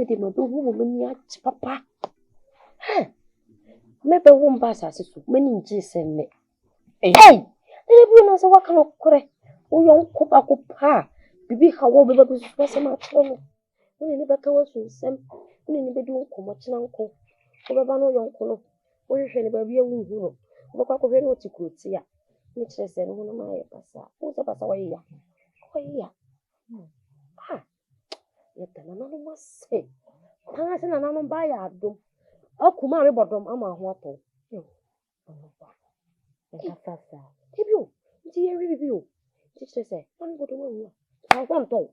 me de no do wo me ni achi papa me be wo mba asase so me ni nji senne eh bi no se waka no kore wo yon ko ba ko pa bibi hawo be be so se ma tro wo ni be ka wo so sem wo ni be du ko mo china nko wo be ba no yon ko no wo hwehwe ni ba bi ewu hu no wo kwa ko hwe no tikroti ya ni kire se no ma ye pasa wo se pasa wo ya yeta na no ma se tan se na no ba ya adom akuma me bodom ama ho ato yo sasa ebio nti ye wi bibio ti kire se won bodom awu a ho nto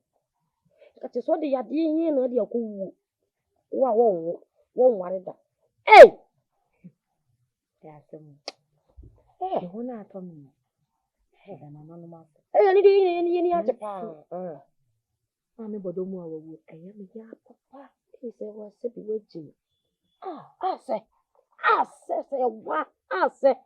ka ti so de ya de yin na de akowu wa won ware da ya sem ho na ato me da na no ma ni ya te pa me bodom awu eye me ya papa ti se wa se bi waji ase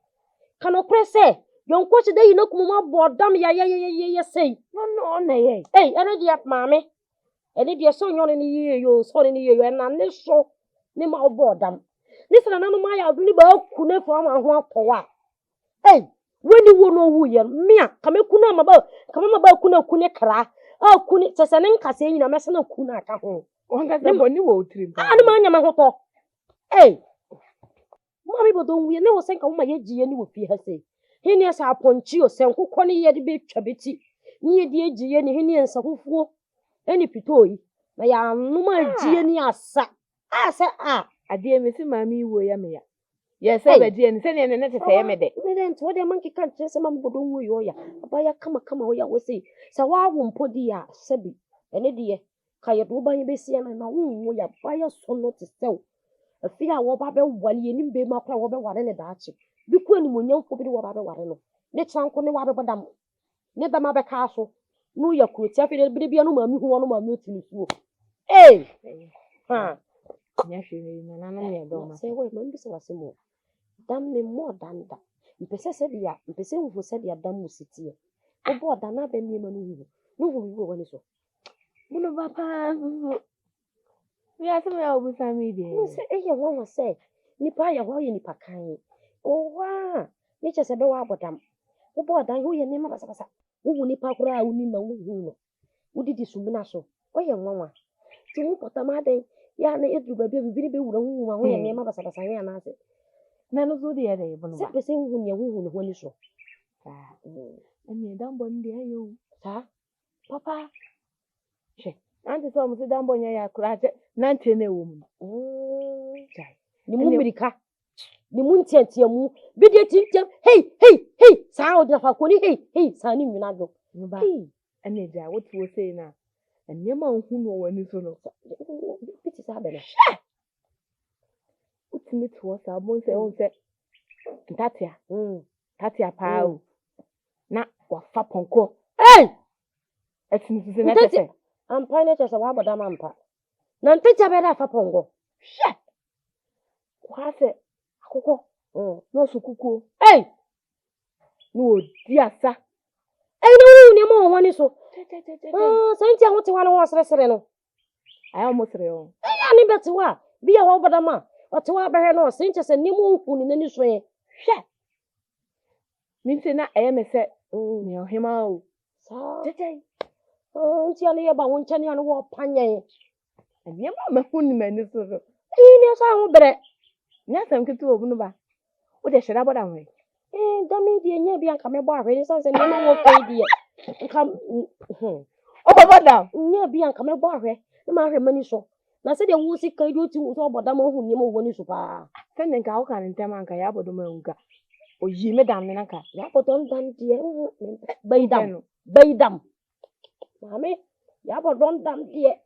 kano prese yon ko chide yin akumuma bodam ya sei no na ye ene dia maame ene dia so nyon ni ye yo so ni ye yo na ne so ni ma bodam ni sana nanu ma ya ni ba ku ne fo ama ho apowa weni wo no wu ye mia kamekuna ma ba ku ne kra ku ni sese ne nkase yin na mese na ku na aka ho wonga se boni wo utrim ni ma nya ma ho to Mami bodon wi ne wo senka wo ma ye giye ni wo fi ha sei. Hini asa aponchi o senko ko ni ye de be twabeti. Ni ye de giye ni hini ensa fufuo. Eni pitoi. Na ya numa giye ni asa. Ade me si mami wo ya me ya. Ye se be giye ni se ne ne tete ye me de. Me de nto de man ki kan tse mami bodon wo yo ya. Aba ya kama wo ya wo sei. Sa wa wo mpodi ya sebi. Ene de ye. Ka ye do ban ye be si ya na wo ya ba ya so no te sew. Afia wo ba be wale ni mbe makra wo be ware ne daachi bi ku ani monyamfo bi wo ba be ware no ne tranko ne wa be bodam ne dama be ka so no ya kuroti afia bi bia no mami hu no mami otini suo nya hwe na nanu me do ma se we mami bi se wase mo dam me mo danda mpese se dia mpese hu se dia dam musitie wo bo dana be ni ma no hu wo ni so muno ba pa we are some of us family. Say, one was say, Nipa ya ho ye nipa kan. Wa, ni chese be wa bodam. Wo bodan wo ye nema basa. Wo nipa kura uni na wo hu no. Wo didi sumuna so. Wo ye nwanwa. Ti wo potama den ya na edru ba bibiri be wura hu ma wo ye nema basa ya na ase. Na no zo de ye de bo no. Se pese hu ne hu ho ni so. Ani dan bo ndi ayo. Papa. Che. Anti so mo se dan bo nya ya kura che. Nante na wo mu ni mu mirika ni mu ntiatia mu bi de tintia hey sa o de fa ko ni hey sa ni nwina do ba ene ja wo ti wo sei na ene ma hu no wani so no bi ti sa be na utimi to wo sa mo se on se tatia pa o na wa fa ponko etimi se na tete ampa ne che sa wa boda mampa na nteja be da fa pongo kwase akoko no sukuku no diasa no ni mo woni so so ntia ho te wa no sere no ayo mo sere o ya ni beti wa bi ya wo boda ma o te wa be no se ntia se ni mo hu ni nani so ye mi se na me se ni o hima o sa ntia ni ye ba won chani anu wo panyen anya ma hunu mani so ni sa ho bere nya sam kitu obunu ba wo de hwera boda ho dami die nya bi anka me bo ahwe ni so se ni ma wo kai die nka o boda nya bi anka me bo ahwe ni ma ahwe mani so na se de wo si kai do ti wo so boda ma hu ni ma wo ni so pa se ne nka wo kan ntem anka ya bodo ma nka o yi me dam ne nka ya bodo dan die baidam mame ya bodo dan die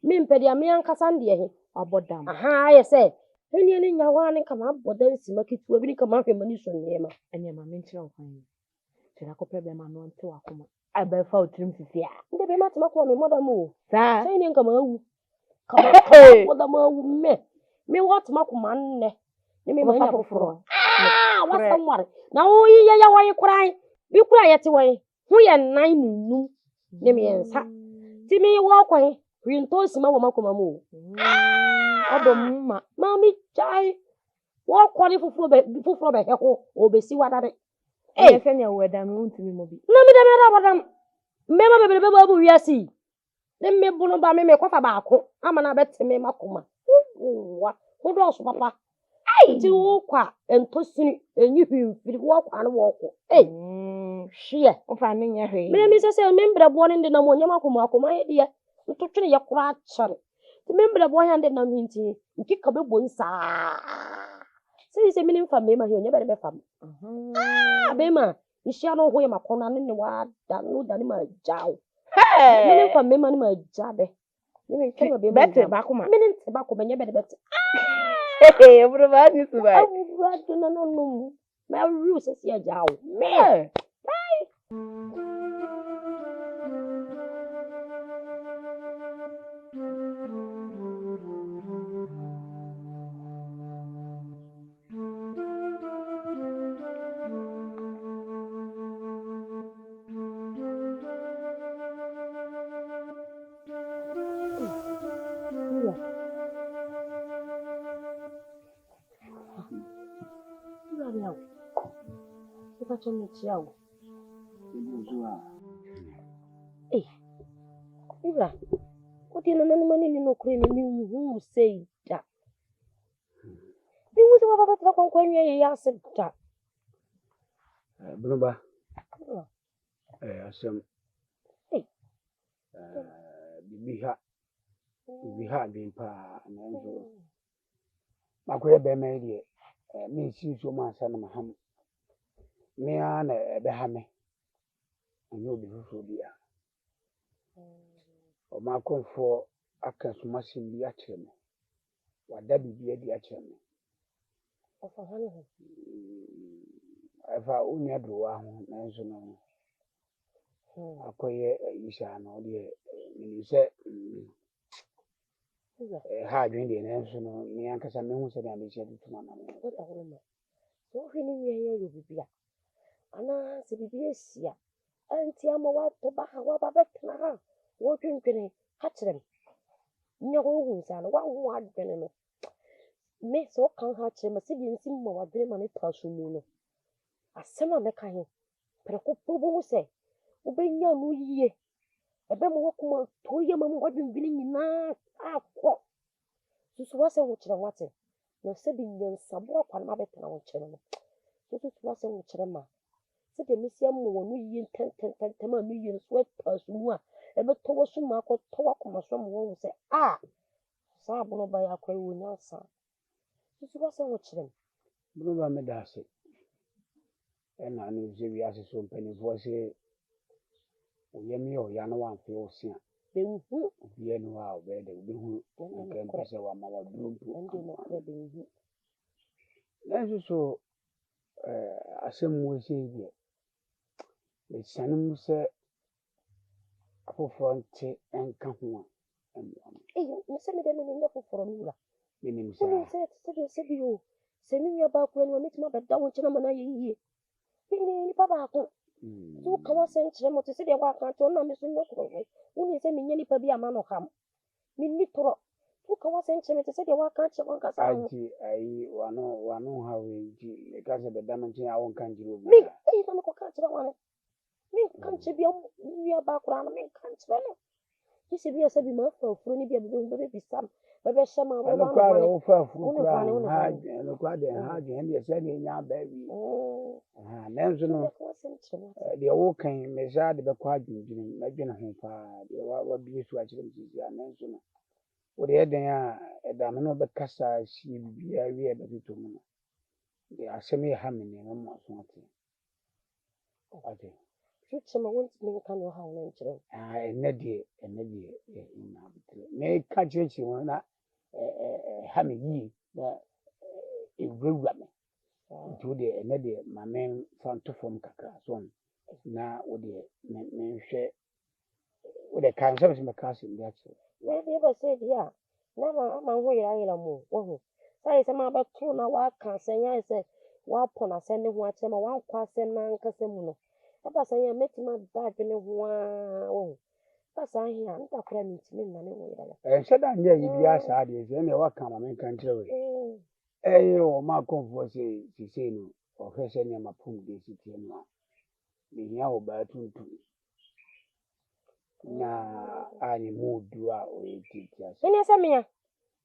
Mimpedia me ankasa ndie he abodam ye say eni eni nyawa ne kama abodan sima kitu bi ni kama hwe mani so nyema anyama me nchira okwan tira ko problem anu nte wakoma aba fa otrim sisi a nde be matema ko me modam o sa say ni kama awu kama modam awu me watema ko manne ni me manya foforo wasa nware na wo yi ya waye kurai bi kura yete waye hu ye nan nunu ni me ensa ti me wo kwan Winto si ma wo makoma mu. Obom Mami chai. Wo kwani fufuro be heko obesi wadade. e senya weda me untimi mo bi. Na mi da me da wadam. Mema bebere babu wiasi. Dem me bunu ba me kwafa baako. Ama na beteme makoma. Wa. Ho do so papa. Ti wo kwa entosini enyi hwimfiri wo kwa no wo ko. Hwe. O fa ne nya hwe. Me sese membre bo ne na mo nyama akoma ye de. Ntotwene ye kura achare. Ti membre bo ya de na minti. Nkika be bo nsa. Se me nimfa mema he onye be fam. Bema. Ishia no ho ye makona ne wa da no da ni ma jaw. Me nimfa mema ni ma jabe. Me nkema be bete bakoma. Me nte bakoma nye be bete. Ebro ba ni subai. Awura do na no. Ma ru se se jaw. Me. Ira, oti na nani mani no kure ni mi hu sei da. Mi hu se wa baba tra kon ye ya se da. Bruba. Asem. Biha bimpa na nzo. Makoye be me die. Me si so ma asa na maham. Me a na be ha me. Onyo bi fufu bia. O ma konfo aka so masin bi a kire me. Wada bibia di a kire me. O fa ha no. Eva unya drowa ho na nzo no. Akoye isha na ode ni se ha dwen de na nso no me ankasa me hu se na me che tutuma na me. What a woman. So hini mi ya yo bibia. Ana se bibia sia. Anti ama wa to ba ha wa ba betna ha. Wo twentwene ha kire me. Nya ho hu sa no wa hu adwene no. Me so kan ha kire me se bi nsim ma wa dwene ma ne taso mu no. Asema me ka he. Preko pobo se. Ubenya no yie. Ebe mo wakuma toye mamu wadwendwene nyina akọ. Susu wase wo kire wate. Na se bi nyansabo akwa na betena wo kire no. Susu wase wo kire ma. Se de mesia mo wo no yie tentententema no yie so taso mu a. Ebe to wo so ma akọ to wakoma so mo wo se sa abono ba ya akwa wo nyansa. Susu wase wo kire. Bruba me da se. Na no je wi ase so mpani vo se oyemi o ya no wan fe o sia. Be hu Ye no a obe de obi hu nke mpese wa ma wa drum ende no kre be hu. Na so asem wo se bi e sanum se afofo nte enka ho a No se me de me nya foforo mi wura. minim Unu sa se bi o. Se mi nya ba kura ni ma metima be da wo nkyena ma na ye yie. Ni papa ko. So ka wa sen kyerɛ mo te se de wa ka to na me so nya kuro we. Unu se me nya nipa bi ama no ham. Me ni toro. So ka wa sen kyerɛ me te se de wa ka kyerɛ won ka sa ho. aji ai wano ha we ji e ka se be da man tin awon kan jiro Me na me ko ka kyerɛ wa ne. Me kan kyerɛ bi nya ba kura na me kan kyerɛ no. Ti se bi asa bi ma fa furo ni bi be bi sam. Bebe shama wa no kwa o fa fu kwa ha no kwa de ha je ndi se de nya ba wi na nso no de wo kan me ja de be kwa dwudwin na dwena ho pa de wa bi su a kire mti ya na nso no wo de den a da me no be kasa si bibia wi e be tutu mu no de asem ye ha me ne no mo so ate ate Chama won't me kan no ha na nkyerɛ. enne de ina bitre me ka kire chi won na ha me yi na ewura me nti de ene de ma men fanto fom kakra so na wo de men hwɛ wo de kan sɛ me ka se ndi akye Na bi ba se dia. Na ma ho yira mo wo ho. Sai se ma ba to na wa ka senya se wa pɔ na se ne ho akyɛ ma wa nkwa se na nkasa mu no. Aba senya metima ba adwene ho a wo. kasa ahia nta kora ntimi na ne wo yira. Shada nya yi bia saa de se ne waka ma men kan kire we. O ma konfo se no o hwese ne ma pum de si tie no. Ni hia wo ba tuntum. Na ani mudu a o eti tia. Ene se me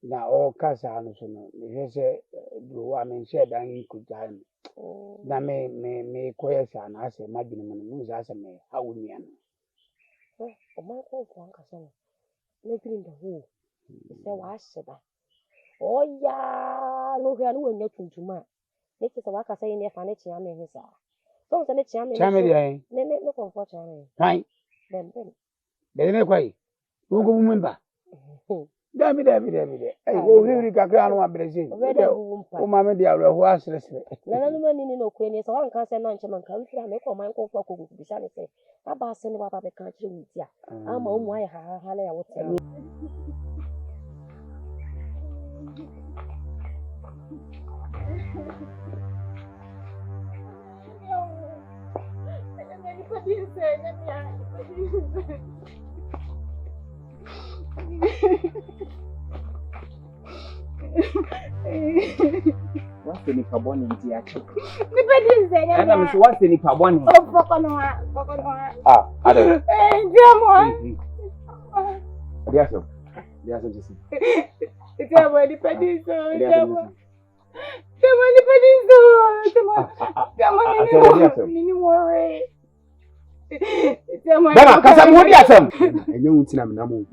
Na o kasa no so no ni hwese do wa men she dan ku jan. Na me koyesa na ase magini mo no za ase me hawo nia no. O ma konfo an kasa no. Ne green the whole. Se wa sheba. Oya no hwea no wanya tuntuma. Ne kisa wa kasa yin e fa ne chia me hisa. So se ne chia me. Chia me dey. Ne konfo chia me. Hai. Dem. De ne kwai. Wo go mumba. Dami. Ai wo hiri kakra no abrese. O ma me dia awre ho asresre. Na no mani ni no kure ni so wan kan se na nche man kan fira me ko man ko fa ko gu bisa ne se. Aba se ne baba be kan kire wuti a. Ama o mu aye ha na ya wote. What's any carbon in the action? And I'm sure what's any carbon? Oh, Poconoa. Ah, I don't. Dear one. Yes, sir. Yes, sir. It's a way to pay this. Bema kasa mo di asem. Enye wunti na menam.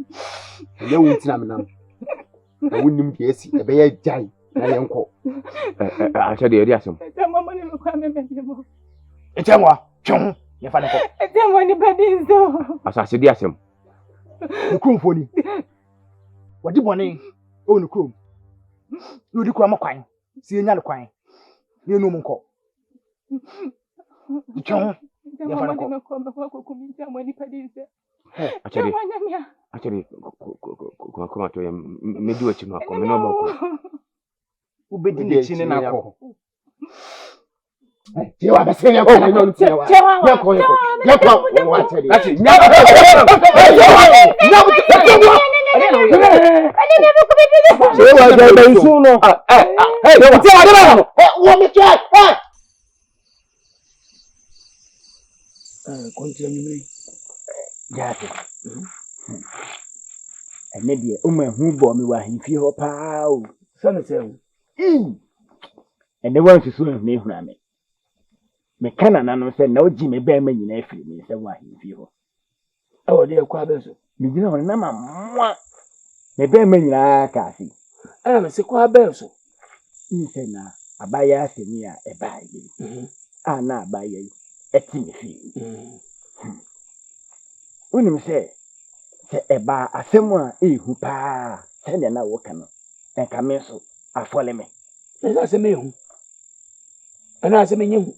Enye wunti na menam. Na wunnim de esi e be ya jai na yenko. Acha de di asem. Mama ni kwa mememo. Etemwa, twon, ye fa ne ko. Etemwa ni pedizo. Asase di asem. Ne kromfo ni. Wadi bone o ne krom. No di kwa makwan. Si enya ne kwan. Ne enu mko. Twon. Actually, come to him. Me do it to no come no more. Who be the chin na ko? You are the same. Oh, no, Tiwa. Continue. Jate. Ene die o ma hu bo mi wa himfi ho pa o. Sana sewu. Ene wan susu ne hu na me. Me kana na no se na oji me ba ma nyina afiri me se wa himfi ho. O de kwa beso. Me gina ho na ma mwa. Me ba ma nyina ka afi. Me se kwa beso. Nse na abaya asemi a e ba yi. Na abaya yi. Eti me fi. Unim se eba asemu a ehu pa se ne na wo kana enka me so afole me esa se me hu ana se me nyehu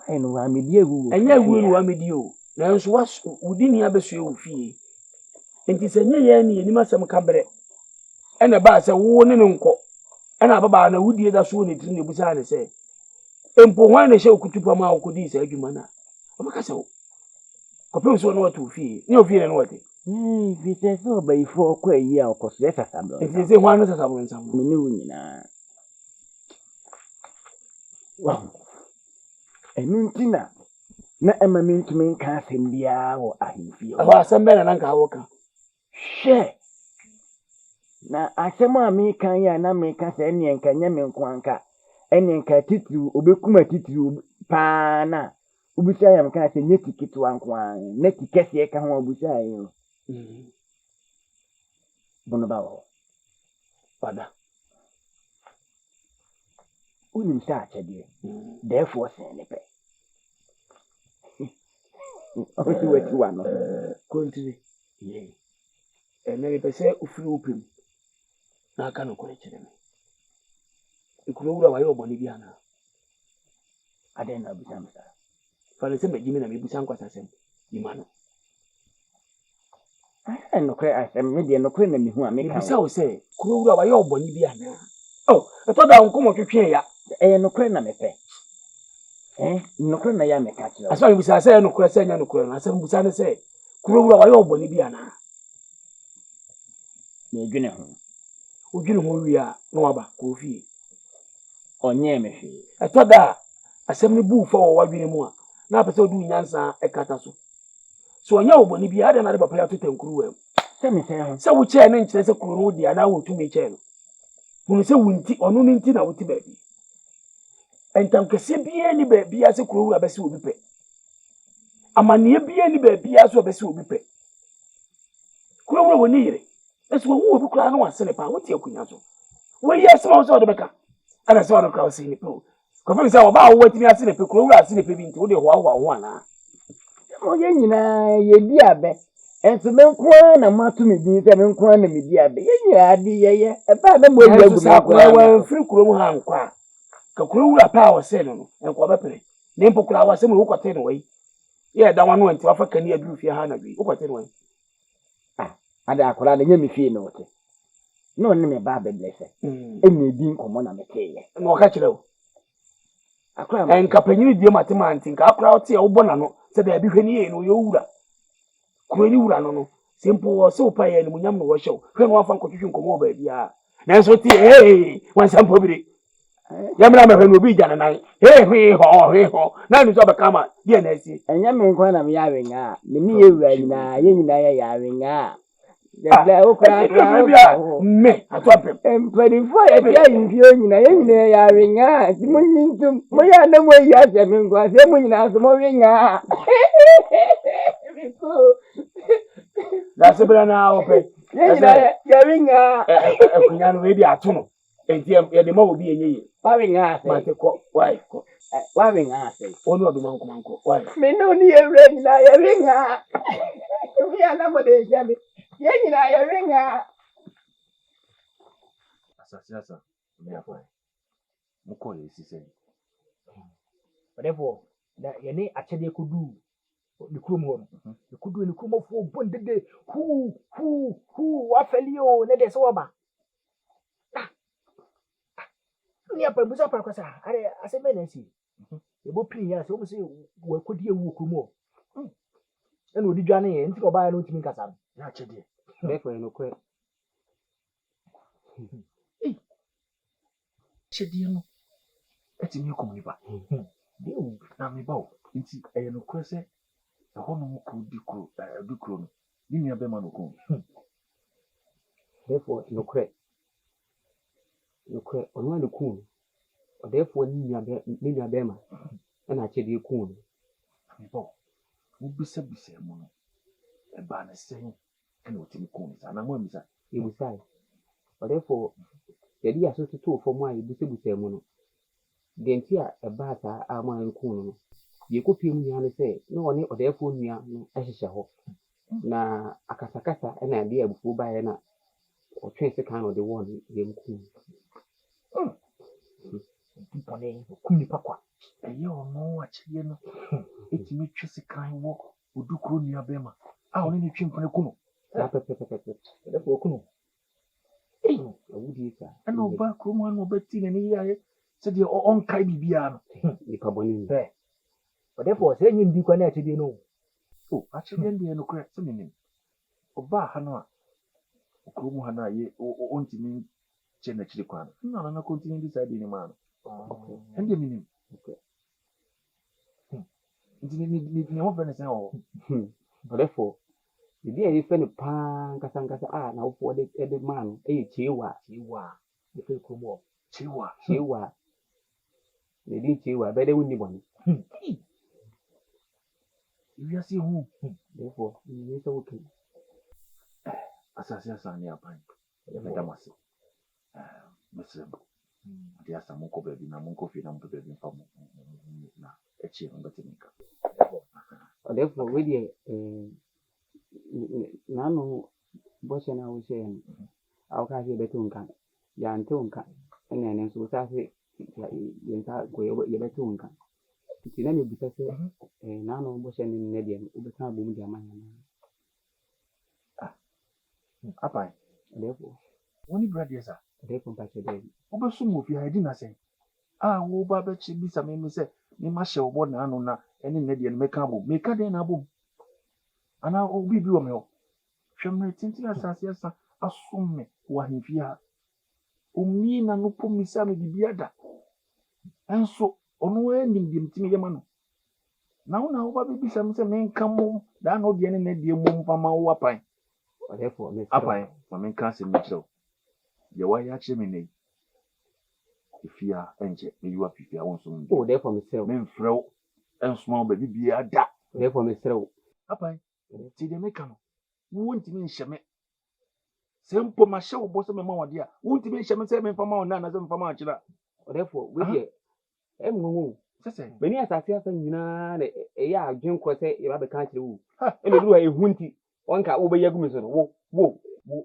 ai no wa me die wu enya wu no wa me die o na nso wa udi ni abeso e wo fie enti se nye ye ni enima sem ka bere ena ba se wo ne nko ena baba na wudie da so ne tin ne busa ne se empo hwan ne hye okutupa ma okodi se adwuma na obaka se kope so no watu fie ni ofie ne wate vite so ba ifo kwa yi a okoso esa sabro enti se hwan no sabro nsam me ni wu nyina wa enuntina na emamintu nka asem bia wo ahimfie ho asem be na nka wo ka she na asem a me kan ya na me ka se ne nka nya me nko ene nka titru obekuma titru pa na ubisa ya mka se nyeti kitu anko an na kikese ka ho ubisa yo bono bawo pada unim sa achade therefore se ne pe o ti wati wa no kontiri ye ene be se ufiri upim na aka no kore kire me ikuro wura wa yo boni bia na ade na bisa msa fa le se me jimi na me busa nkwasa sem di mano no kre asem me de no kre na mi hu a me ka bisa o se kuro wura wa yo boni bia na oh eto da nkomo twetwe ya no kre na me pe no kre na ya me ka kire asa me busa se no kre se nya no kre na asa me busa ne se Kuro wa yo boni bi ana. Me dwene ho. Odwene ho wi a no aba ko fie. Onye me hwe. Etoda asem ne bu fa wo wadwene mu a na pese odu nyansa ekata so. So onye oboni bi ade na de papa ya to tankuru wa. Se me se ho. Se wo che ne nkyere se kuro no di ana wo tumi che no. Wo se wunti ono ne nti na wo ti ba bi. Entam kese bia ni ba bia se kuro wura bese obi pe. Amane bia ni ba bia so bese obi pe. Kuro wura woni yire. Eso wo obi kura no asene pa wo ti akunya so. Wo yes ma so de beka. Ana se wo kura se ni pe. Ko fa se wo ba wo ti mi asene pe kuro wura asene pe bi nti wo de ho ana. Mo ye nyina ye di abe. Enso me nkwa na matu me din se me nkwa na me di abe. Ye nyina adi ye. E ba na mo ye agu na kura wa free kuro mu ha nkwa. Ka kuro wura pa wo se no enko ba pere. Ne mpo kura wa se mo wo kwate no wai. Ye da wanu nti wa fa kani aduru fie ha na bi. Wo kwate no wai. Ada akora na nyame fie no wote. No ne me ba be blese. Emi di nkomo na me teye. No ka kire wo. Akora enka panyini die matema anti nka akora wote ya wo na no se da bi hwani ye no yo wura. Kuro ni wura no no. Simple wo se wo pa ye ni munyam no wo hyew. Hwe no afa nkotwetwe nkomo ba bia. Na so ti wan sampo bi. Ya mra me hwe no bi jana nan. Hwe ho. Na ni so be kama die na asi. Enya me nkwa na me ya wenga. Me ni ye wura nyina, ye nyina ya wenga. Debla okra me atwapem empedifo ya bia yinfio nyina ye nyina ya wenga simunyintum mo ya na mo ya se me nkwa se mo nyina so mo wenga da sebra na ope ye nyina ya wenga kunya no we bi ato no enti ye de ma obi enye ba wenga se ma te ko why ko wa wenga se onu obi manko why me no ni ye wura nyina ya wenga mi ya na mo de jabe ye nyina ya wenga Sasa me afa mko ye sise therefore na ye ne achede kodu ni kurom ho ni kodu ni kurom fo bondede hu wa feli o ne de so ba ni apa busa pa kwasa are aseme na si e bo pin ya so mo se wa kodi ewu kurom o e no di dwane ye nti ko ba ya no timi kasa na achede therefore no kwe achede no etimi komuniba na me bawo nti no kwese ho no ko di kro no ni nia be ma no ko therefore no kwe ono na ku therefore ni nia be ma na achede ku no me bawo wo bisa mo no e ba na sen e na otimi ko ni na mo amisa ibusai therefore yedi aso to fo mu a ibuse mu no denti a eba ta ama nku no ye kopie mu nya ne se no one therefore nua no ahyehye ho na akasakasa na ade abufu ba ye na otwe se kan no de won ye nku pone kumni pakwa eye ono achede no etimi twese kan wo odukro nua be ma a oni ne twempone kuno na pepe therefore kuno awudi ka ana oba kromo ana obeti ne ni yaye se de on kai bibia no nipa boni be therefore se nyim bi kwa na achede no achede ndi no kre se ni oba ha no a kromo ha na ye ontimi che na chiri kwa no na continue this side ni ma no ndi ni ni ho fene se o therefore the idea is fene pa nkasa na wo de man chewa de fe kromo chewa ne di chewa be de woni boni you see who therefore ni so okay asase ni apan madam ase muslim dia asa monko baby na monko fi na monko baby fa mo na echi no betimika therefore we dey nano boshe na wo she au ka se betunka ya ntunka ene ne so sa se yensa go ye betunka tina ne bisa se nano boshe ne de ubeta bo mu de amanya apan therefore woni brothers a therefore pa che de obesu mo fi ha di na sen wo ba be chi bisa me se me ma hye obo na anu na ene ne de meka bo meka de na bo ana obi bi wo me ho hwemre tintin asase asa asomme wa hemfia omi na no pomisa me bibia da enso ono anim dim timi yema no na wo na wo ba bibisa me se menka mom da na odi ne na die mom fama wo apan Therefore, Miss apan ma menka se me kyerɛw ye wa ya kyerɛ me nei ifia enje me yiwa fifia wo nso Oh, therefore, Miss Row. men frɛw ensoma wo ba bibia da Therefore, Miss Row. apan ti de meka no wo ntimi nhyɛ me sɛ mpo ma hyɛ wo bɔ sɛ mema wade a wo ntimi nhyɛ me sɛ memfa ma wo na na sɛ memfa ma wo kyerɛ Therefore, we dear. Em sɛ many as I say, na ya adwen kɔ sɛ yɛba bɛka kyerɛ wo ɛna duru ha ehu nti ɔnka wo bɛyɛ gu me so no wo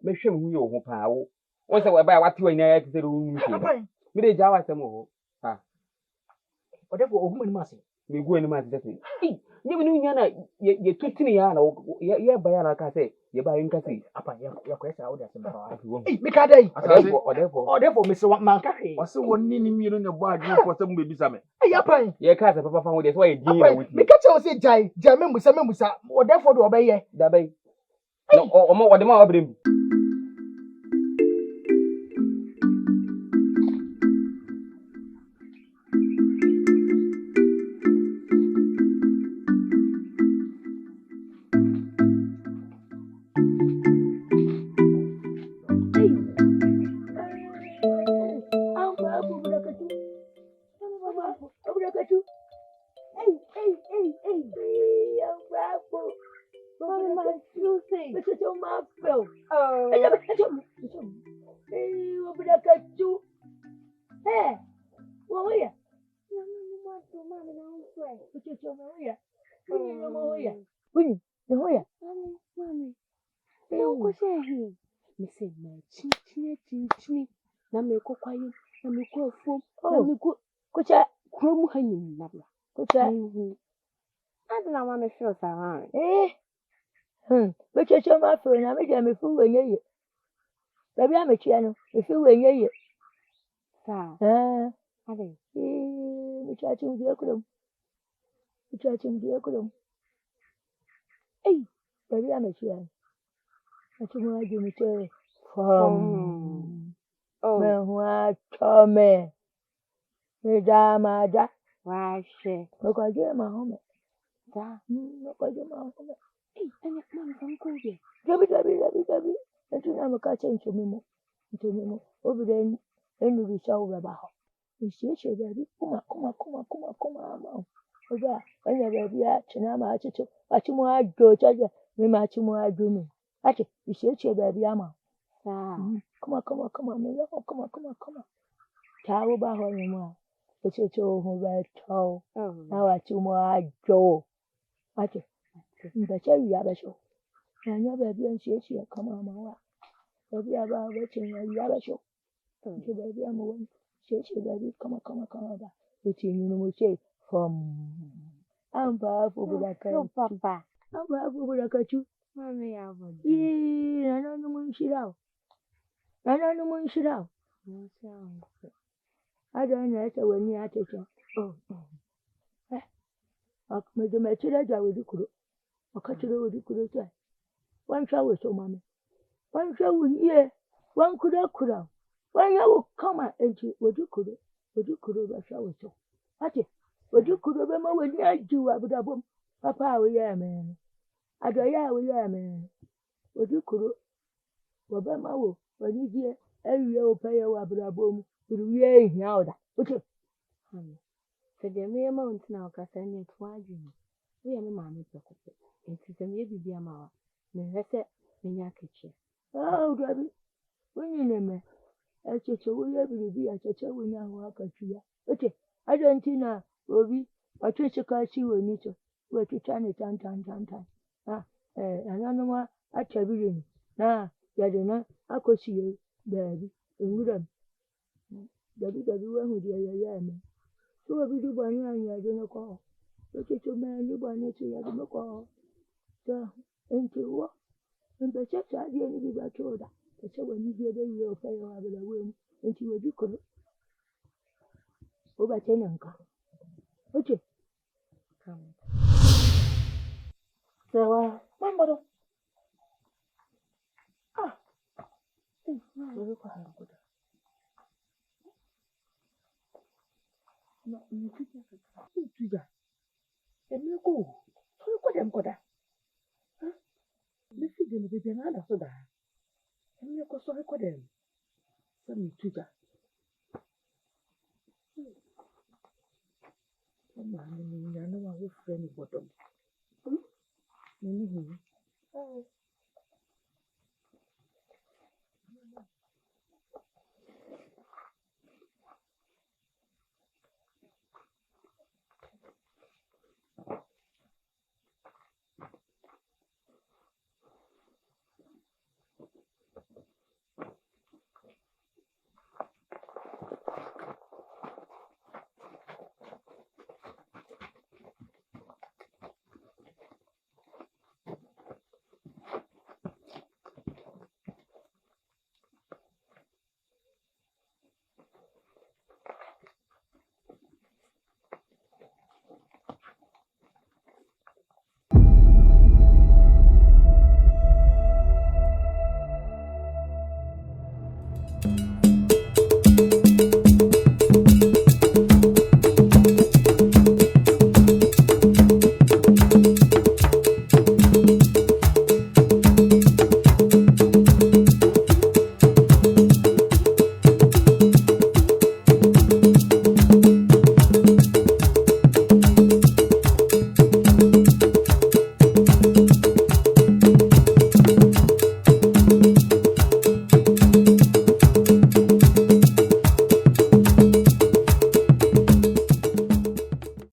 mɛhwɛ me hu yɛ wo ho paa wo wɔn sɛ wɔba a wate wɔ nyinaa yɛ te sɛ wo hu nti me de gya wasɛm wɔ hɔ ha Whatever ohun ni mase. me gu anim ate sɛ nye me no nya na yɛ tutini ya na yɛ ba ya na ka sɛ yɛ ba yɛ nka sɛ Apa ya kwesa wo da se ba. afi Eh, me ka dai. asase Odefo me se man ka hwe. ɔsɛ wɔne ne mmienu ne bɔ adwene kɔ sɛ mo bɛbisa me Eh, apa. yɛ ka sɛ papa fa ho de sɛ wɔyɛ din na Apa. wuti Me ka che o se jai me musa. Odefo do obeye. da bɛyi na ɔmo ɔde ma ɔbrɛ mu Mamma. Ah. Sorry kwa hangoda. No, ni tuja. Emi ko. Sorry kwa dem koda. Ha? Lisi dem baby na da so da. Emi ko sorry kwa dem. Sami tuja. Mama ni nyane wa wo frɛ ni bodom. Ni.